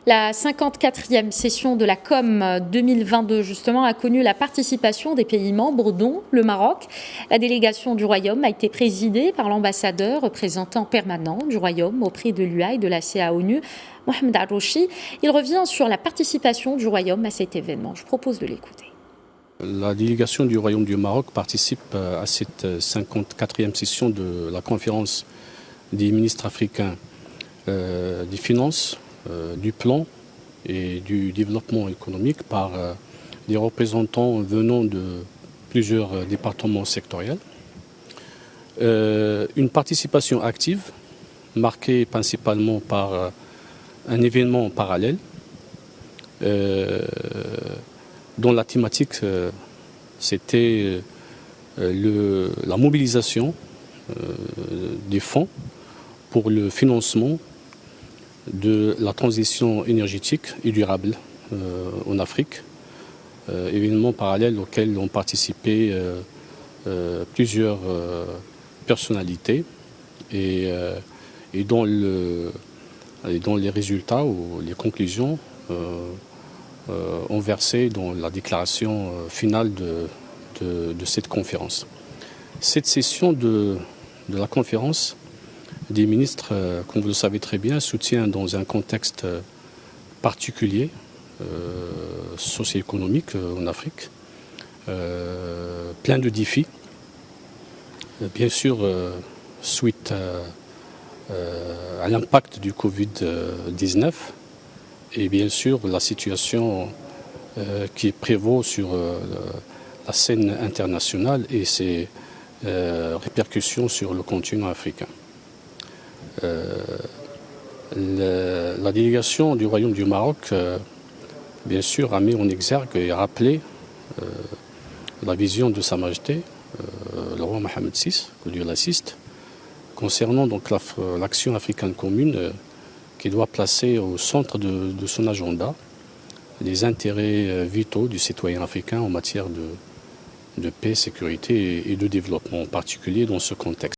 La 54e session de la COM 2022, justement, a connu la participation des pays membres, dont le Maroc. La délégation du Royaume a été présidée par l'ambassadeur représentant permanent du Royaume auprès de l'UA et de la CA-ONU, Mohamed Arrouchi. Il revient sur la participation du Royaume à cet événement. Je propose de l'écouter. La délégation du Royaume du Maroc participe à cette 54e session de la conférence des ministres africains des finances, du plan et du développement économique par des représentants venant de plusieurs départements sectoriels. Une participation active marquée principalement par un événement parallèle dont la thématique c'était la mobilisation des fonds pour le financement de la transition énergétique et durable en Afrique, événement parallèle auquel ont participé plusieurs personnalités et dont les résultats ou les conclusions ont versé dans la déclaration finale de cette conférence. Cette session de la conférence des ministres, comme vous le savez très bien, soutient dans un contexte particulier, socio-économique en Afrique, plein de défis. Bien sûr, suite à l'impact du Covid-19 et bien sûr la situation qui prévaut sur la scène internationale et ses répercussions sur le continent africain. La délégation du Royaume du Maroc, bien sûr, a mis en exergue et rappelé la vision de Sa Majesté, le roi Mohamed VI, que Dieu l'assiste, concernant donc l'action africaine commune qui doit placer au centre de son agenda les intérêts vitaux du citoyen africain en matière de paix, sécurité et de développement, en particulier dans ce contexte.